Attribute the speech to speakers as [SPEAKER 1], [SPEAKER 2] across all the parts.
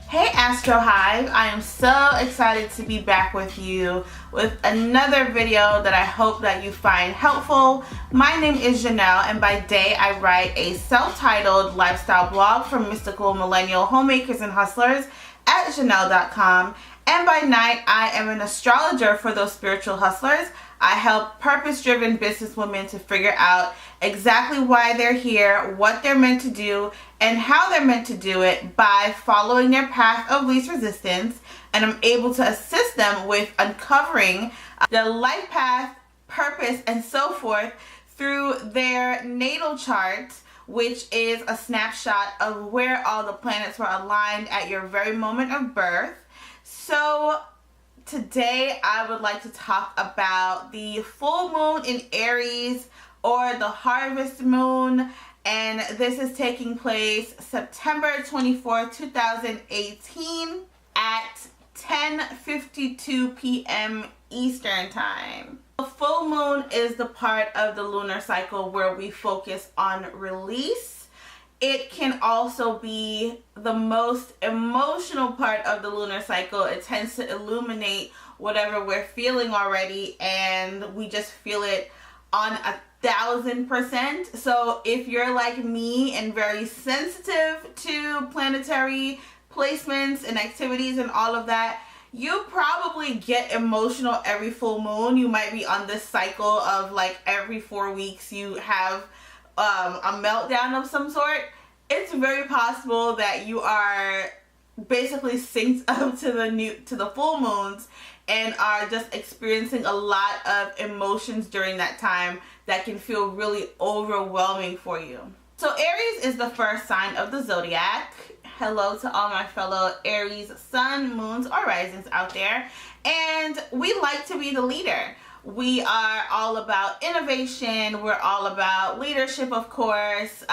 [SPEAKER 1] Hey Astro Hive, I am so excited to be back with you with another video that I hope that you find helpful. My name is Janelle, and by day I write a self-titled lifestyle blog for mystical millennial homemakers and hustlers at janelle.com, and by night I am an astrologer for those spiritual hustlers. I help purpose-driven businesswomen to figure out exactly why they're here, what they're meant to do, and how they're meant to do it by following their path of least resistance. And I'm able to assist them with uncovering their life path, purpose, and so forth through their natal chart, which is a snapshot of where all the planets were aligned at your very moment of birth. So today I would like to talk about the full moon in Aries, or the harvest moon, and this is taking place September 24th, 2018 at 10:52 p.m. Eastern Time. The full moon is the part of the lunar cycle where we focus on release. It can also be the most emotional part of the lunar cycle. It tends to illuminate whatever we're feeling already, and we just feel it on 1,000%. So if you're like me and very sensitive to planetary placements and activities and all of that, you probably get emotional every full moon. You might be on this cycle of like every 4 weeks you have a meltdown of some sort. It's very possible that you are basically synced up to the full moons and are just experiencing a lot of emotions during that time that can feel really overwhelming for you. So Aries is the first sign of the zodiac. Hello to all my fellow Aries sun, moons, or risings out there. And we like to be the leader. We are all about innovation. We're all about leadership, of course,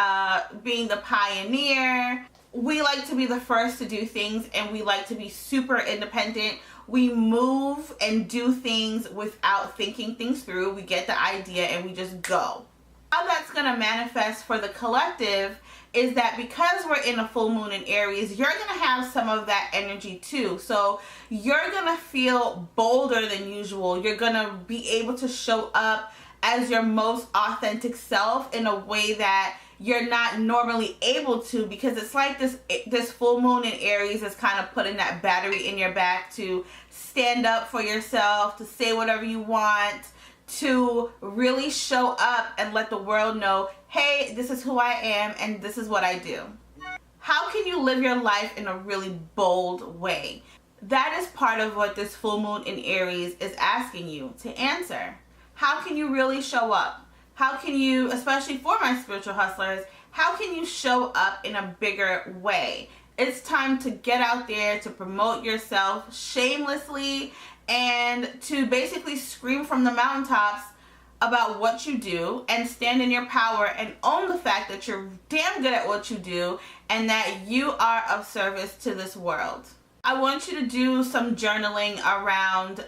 [SPEAKER 1] being the pioneer. We like to be the first to do things, and we like to be super independent. We move and do things without thinking things through. We get the idea and we just go. How that's going to manifest for the collective is that because we're in a full moon in Aries, you're going to have some of that energy too. So you're going to feel bolder than usual. You're going to be able to show up as your most authentic self in a way that you're not normally able to, because it's like this full moon in Aries is kind of putting that battery in your back to stand up for yourself, to say whatever you want, to really show up and let the world know, hey, this is who I am and this is what I do. How can you live your life in a really bold way? That is part of what this full moon in Aries is asking you to answer. How can you really show up? How can you, especially for my spiritual hustlers, how can you show up in a bigger way? It's time to get out there, to promote yourself shamelessly, and to basically scream from the mountaintops about what you do and stand in your power and own the fact that you're damn good at what you do and that you are of service to this world. I want you to do some journaling around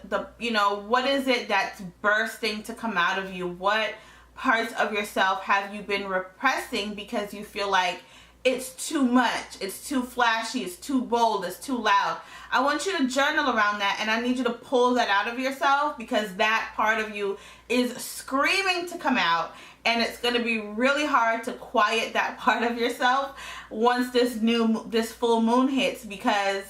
[SPEAKER 1] what is it that's bursting to come out of you? What parts of yourself have you been repressing because you feel like it's too much, it's too flashy, it's too bold, it's too loud? I want you to journal around that, and I need you to pull that out of yourself, because that part of you is screaming to come out, and it's going to be really hard to quiet that part of yourself once this full moon hits, because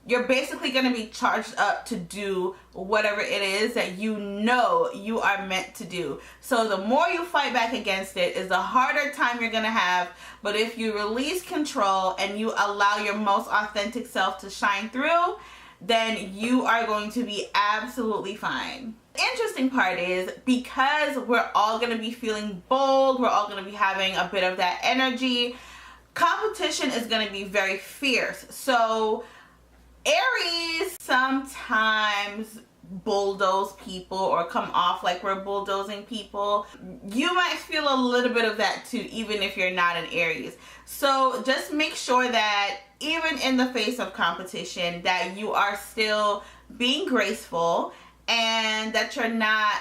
[SPEAKER 1] you're basically going to be charged up to do whatever it is that you know you are meant to do. So the more you fight back against it is the harder time you're going to have. But if you release control and you allow your most authentic self to shine through, then you are going to be absolutely fine. The interesting part is, because we're all going to be feeling bold, we're all going to be having a bit of that energy, competition is going to be very fierce. So Aries sometimes bulldoze people or come off like we're bulldozing people. You might feel a little bit of that too, even if you're not an Aries. So just make sure that even in the face of competition, that you are still being graceful, and that you're not,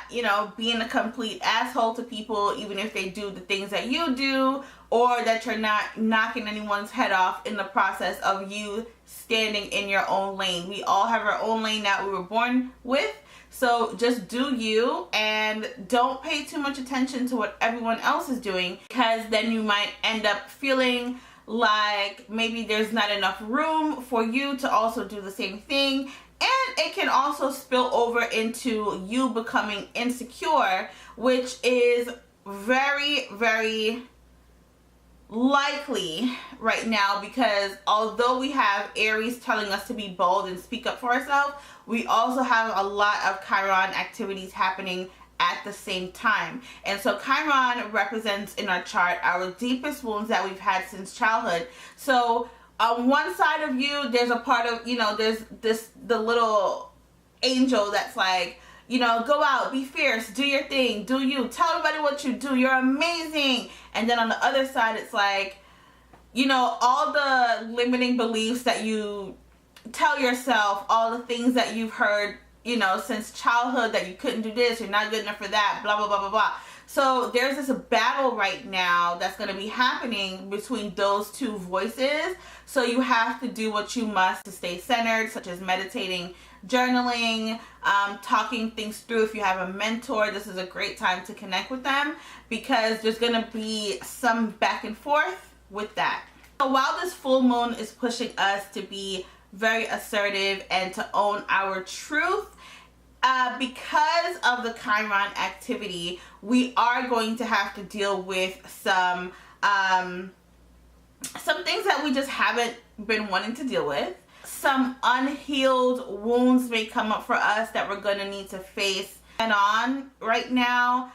[SPEAKER 1] being a complete asshole to people, even if they do the things that you do, or that you're not knocking anyone's head off in the process of you standing in your own lane. We all have our own lane that we were born with. So just do you, and don't pay too much attention to what everyone else is doing, because then you might end up feeling like maybe there's not enough room for you to also do the same thing. And it can also spill over into you becoming insecure, which is very, very likely right now, because although we have Aries telling us to be bold and speak up for ourselves, we also have a lot of Chiron activities happening at the same time. And so Chiron represents in our chart our deepest wounds that we've had since childhood. So on one side of you, there's a part of, you know, there's the little angel that's like, you know, go out, be fierce, do your thing, do you, tell everybody what you do, you're amazing. And then on the other side, it's like, you know, all the limiting beliefs that you tell yourself, all the things that you've heard, you know, since childhood, that you couldn't do this, you're not good enough for that, blah, blah, blah, blah, blah. So there's this battle right now that's going to be happening between those two voices. So you have to do what you must to stay centered, such as meditating, journaling, talking things through. If you have a mentor, this is a great time to connect with them, because there's going to be some back and forth with that. So while this full moon is pushing us to be very assertive and to own our truth, because of the Chiron activity, we are going to have to deal with some things that we just haven't been wanting to deal with. Some unhealed wounds may come up for us that we're going to need to face head on right now.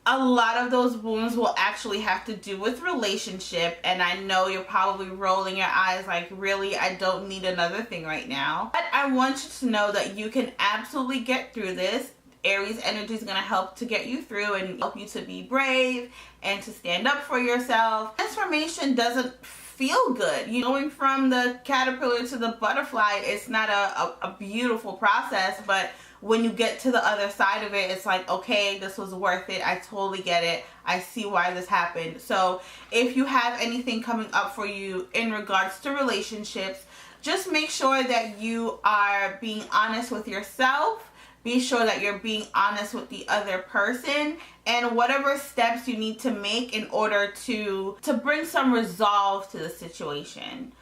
[SPEAKER 1] A lot of those wounds will actually have to do with relationship, and I know you're probably rolling your eyes like, really, I don't need another thing right now. But I want you to know that you can absolutely get through this. Aries energy is going to help to get you through and help you to be brave and to stand up for yourself. Transformation doesn't feel good. You going from the caterpillar to the butterfly, it's not a beautiful process, but when you get to the other side of it, it's like, okay, this was worth it. I totally get it. I see why this happened. So if you have anything coming up for you in regards to relationships, just make sure that you are being honest with yourself. Be sure that you're being honest with the other person, and whatever steps you need to make in order to bring some resolve to the situation.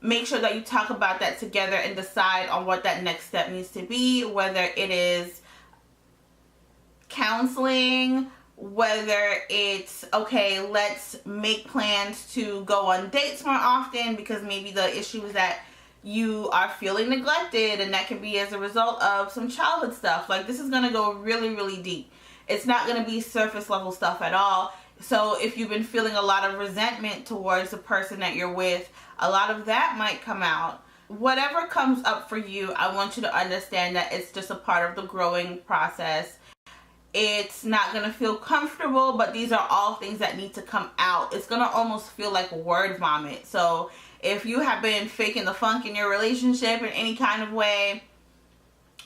[SPEAKER 1] Make sure that you talk about that together and decide on what that next step needs to be, whether it is counseling, whether it's, okay, let's make plans to go on dates more often, because maybe the issue is that you are feeling neglected, and that can be as a result of some childhood stuff. Like, this is going to go really, really deep. It's not going to be surface level stuff at all. So if you've been feeling a lot of resentment towards the person that you're with, a lot of that might come out. Whatever comes up for you, I want you to understand that it's just a part of the growing process. It's not going to feel comfortable, but these are all things that need to come out. It's going to almost feel like word vomit. So if you have been faking the funk in your relationship in any kind of way,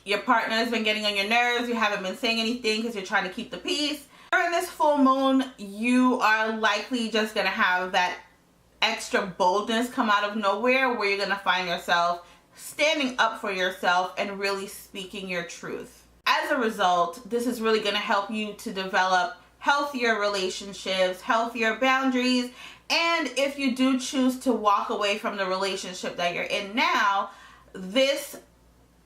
[SPEAKER 1] your partner has been getting on your nerves, you haven't been saying anything because you're trying to keep the peace, during this full moon, you are likely just going to have that extra boldness come out of nowhere, where you're going to find yourself standing up for yourself and really speaking your truth. As a result, this is really going to help you to develop healthier relationships, healthier boundaries, and if you do choose to walk away from the relationship that you're in now, this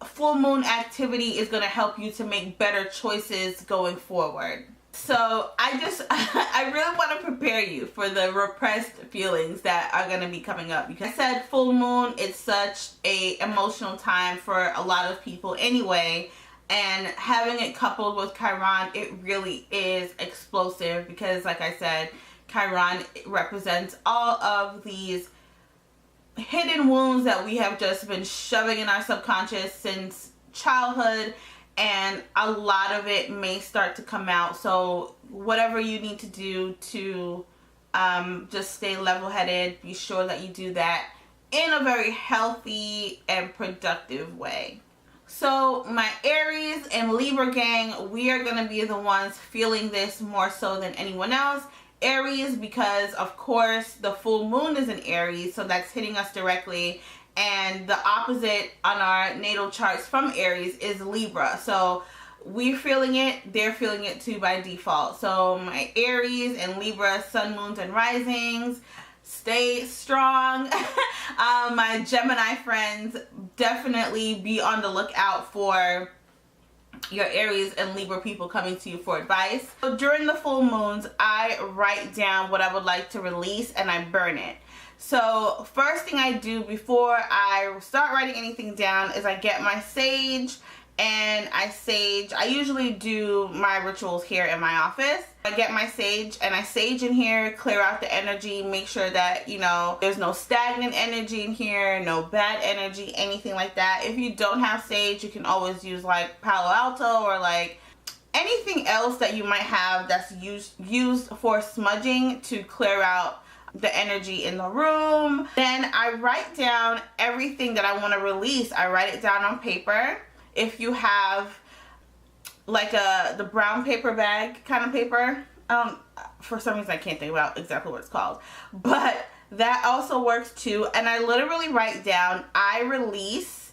[SPEAKER 1] full moon activity is going to help you to make better choices going forward. So I really want to prepare you for the repressed feelings that are going to be coming up. Because I said full moon, it's such a emotional time for a lot of people anyway. And having it coupled with Chiron, it really is explosive, because like I said, Chiron represents all of these hidden wounds that we have just been shoving in our subconscious since childhood, and a lot of it may start to come out. So whatever you need to do to just stay level-headed, be sure that you do that in a very healthy and productive way. So my Aries and Libra gang, we are going to be the ones feeling this more so than anyone else. Aries, because of course the full moon is in Aries, so that's hitting us directly. And the opposite on our natal charts from Aries is Libra. So we're feeling it, they're feeling it too by default. So my Aries and Libra sun, moons, and risings, stay strong. My Gemini friends, definitely be on the lookout for your Aries and Libra people coming to you for advice. So during the full moons, I write down what I would like to release and I burn it. So first thing I do before I start writing anything down is I get my sage and I sage. I usually do my rituals here in my office. I get my sage and I sage in here, clear out the energy, make sure that, you know, there's no stagnant energy in here, no bad energy, anything like that. If you don't have sage, you can always use like Palo Alto or like anything else that you might have that's used for smudging to clear out the energy in the room. Then I write down everything that I want to release. I write it down on paper. If you have like the brown paper bag kind of paper, for some reason I can't think about exactly what it's called, but that also works too. And I literally write down I release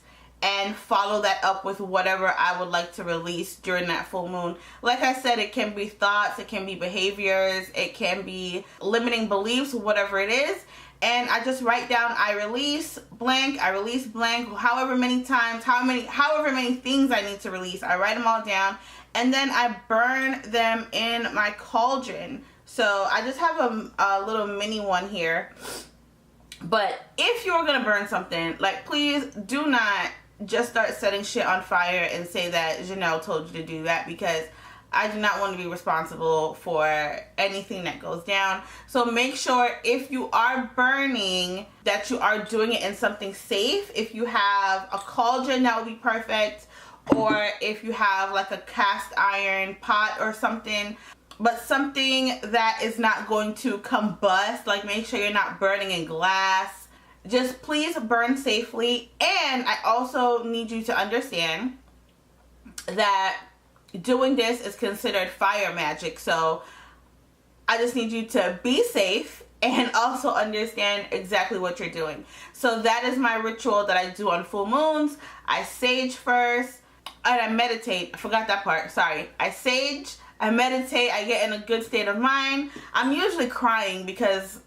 [SPEAKER 1] and follow that up with whatever I would like to release during that full moon. Like I said, it can be thoughts, it can be behaviors, it can be limiting beliefs, whatever it is. And I just write down I release blank, however many times, however many things I need to release. I write them all down and then I burn them in my cauldron. So I just have a little mini one here. But if you're gonna burn something, like, please do not just start setting shit on fire and say that Janelle told you to do that, because I do not want to be responsible for anything that goes down. So make sure if you are burning that you are doing it in something safe. If you have a cauldron, that would be perfect. Or if you have like a cast iron pot or something, but something that is not going to combust. Like, make sure you're not burning in glass. Just please burn safely. And I also need you to understand that doing this is considered fire magic. So I just need you to be safe and also understand exactly what you're doing. So that is my ritual that I do on full moons. I sage first and I meditate. I forgot that part, sorry. I sage, I meditate, I get in a good state of mind. I'm usually crying because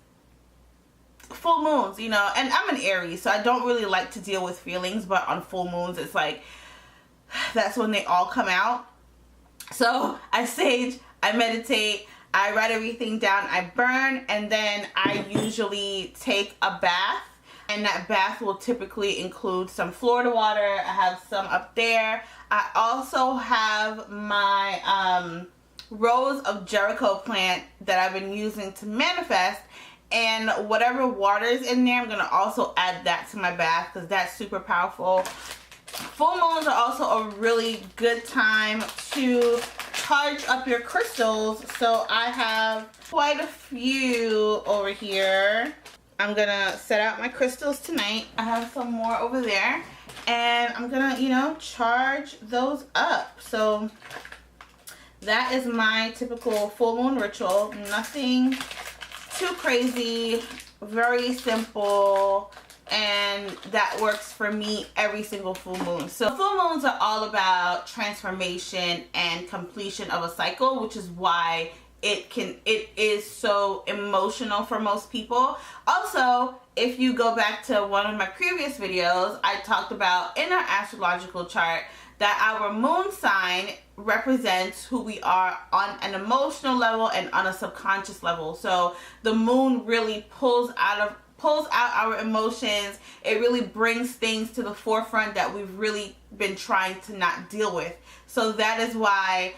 [SPEAKER 1] full moons, you know, and I'm an Aries, so I don't really like to deal with feelings, but on full moons it's like, that's when they all come out. So I sage, I meditate, I write everything down, I burn, and then I usually take a bath. And that bath will typically include some Florida water. I have some up there. I also have my Rose of Jericho plant that I've been using to manifest. And whatever water is in there, I'm going to also add that to my bath because that's super powerful. Full moons are also a really good time to charge up your crystals. So I have quite a few over here. I'm gonna set out my crystals tonight. I have some more over there. And I'm gonna, you know, charge those up. So that is my typical full moon ritual. Nothing too crazy, very simple. And that works for me every single full moon. So full moons are all about transformation and completion of a cycle, which is why it is so emotional for most people. Also, if you go back to one of my previous videos, I talked about in our astrological chart that our moon sign represents who we are on an emotional level and on a subconscious level. So the moon really pulls out our emotions. It really brings things to the forefront that we've really been trying to not deal with. So that is why,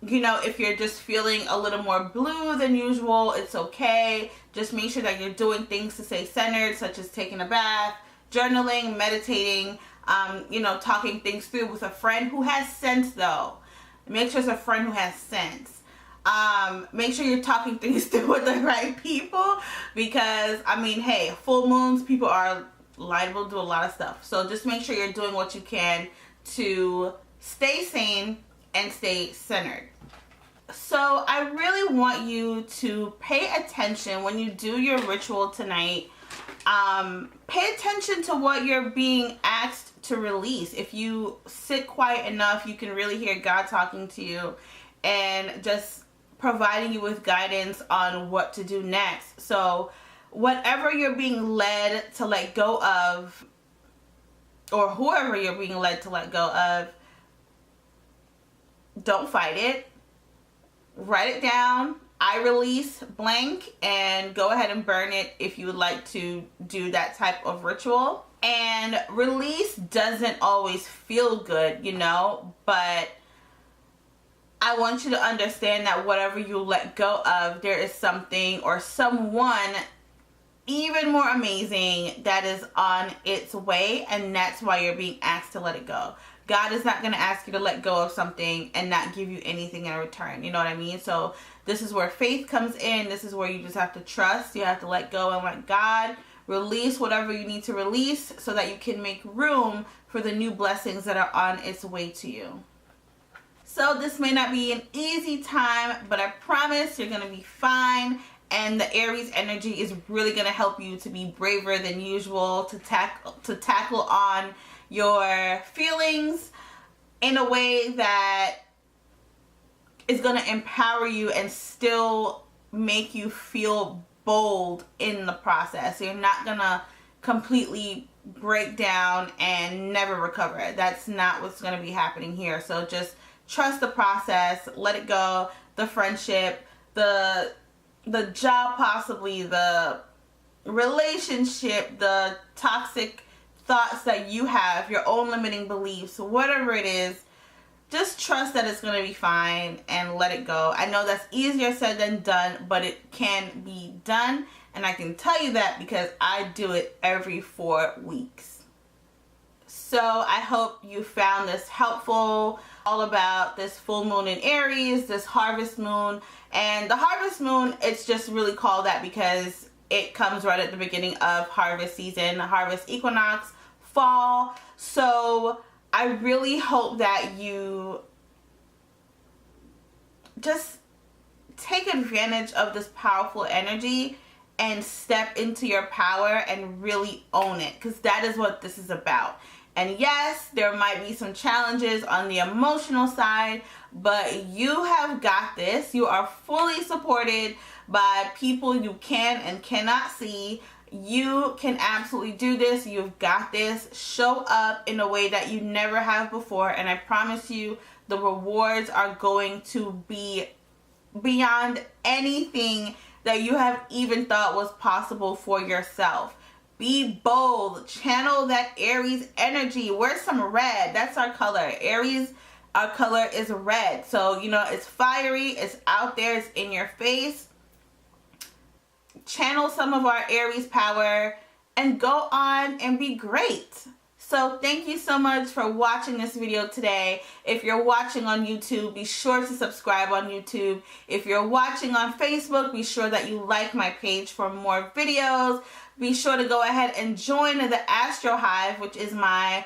[SPEAKER 1] you know, if you're just feeling a little more blue than usual, it's okay. Just make sure that you're doing things to stay centered, such as taking a bath, journaling, meditating, you know, talking things through with a friend who has sense though. Make sure it's a friend who has sense. Make sure you're talking things through with the right people because, I mean, hey, full moons, people are liable to do a lot of stuff. So just make sure you're doing what you can to stay sane and stay centered. So I really want you to pay attention when you do your ritual tonight. Pay attention to what you're being asked to release. If you sit quiet enough, you can really hear God talking to you and just providing you with guidance on what to do next. So whatever you're being led to let go of, or whoever you're being led to let go of, don't fight it. Write it down. I release blank, and go ahead and burn it if you would like to do that type of ritual. And release doesn't always feel good, you know, but I want you to understand that whatever you let go of, there is something or someone even more amazing that is on its way, and that's why you're being asked to let it go. God is not going to ask you to let go of something and not give you anything in return. You know what I mean? So this is where faith comes in. This is where you just have to trust. You have to let go and let God release whatever you need to release so that you can make room for the new blessings that are on its way to you. So this may not be an easy time, but I promise you're going to be fine. And the Aries energy is really going to help you to be braver than usual, to tackle on your feelings in a way that is going to empower you and still make you feel bold in the process. You're not going to completely break down and never recover. That's not what's going to be happening here. So just trust the process, let it go, the friendship, the job, possibly the relationship, the toxic thoughts that you have, your own limiting beliefs, whatever it is. Just trust that it's going to be fine and let it go. I know that's easier said than done, but it can be done. And I can tell you that because I do it every 4 weeks. So I hope you found this helpful. All about this full moon in Aries, this harvest moon. And the harvest moon, it's just really called that because it comes right at the beginning of harvest season, harvest equinox, fall. So I really hope that you just take advantage of this powerful energy and step into your power and really own it, because that is what this is about. And yes, there might be some challenges on the emotional side, but you have got this. You are fully supported by people you can and cannot see. You can absolutely do this. You've got this. Show up in a way that you never have before, and I promise you the rewards are going to be beyond anything that you have even thought was possible for yourself. Be bold. Channel that Aries energy. Wear some red. That's our color. Aries, our color is red. So, you know, it's fiery. It's out there. It's in your face. Channel some of our Aries power and go on and be great. So thank you so much for watching this video today. If you're watching on YouTube, be sure to subscribe on YouTube. If you're watching on Facebook, be sure that you like my page for more videos. Be sure to go ahead and join the Astro Hive, which is my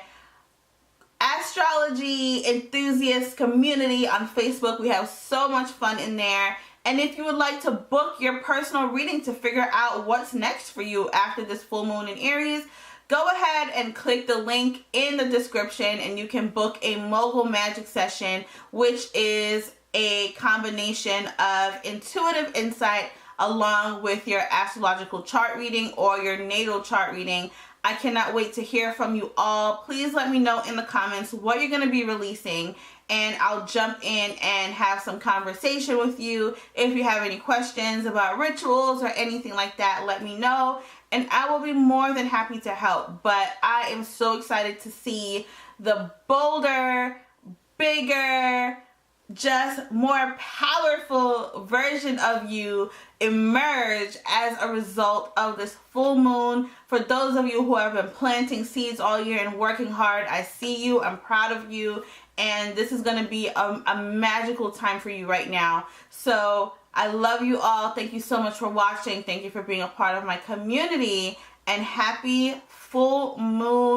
[SPEAKER 1] astrology enthusiast community on Facebook. We have so much fun in there. And if you would like to book your personal reading to figure out what's next for you after this full moon in Aries, go ahead and click the link in the description and you can book a Mogul Magic Session, which is a combination of intuitive insight along with your astrological chart reading or your natal chart reading. I cannot wait to hear from you all. Please let me know in the comments what you're going to be releasing, and I'll jump in and have some conversation with you. If you have any questions about rituals or anything like that, let me know, and I will be more than happy to help. But I am so excited to see the bolder, bigger, just more powerful version of you emerge as a result of this full moon. For those of you who have been planting seeds all year and working hard, I see you. I'm proud of you. And this is going to be a magical time for you right now. So I love you all. Thank you so much for watching. Thank you for being a part of my community. And happy full moon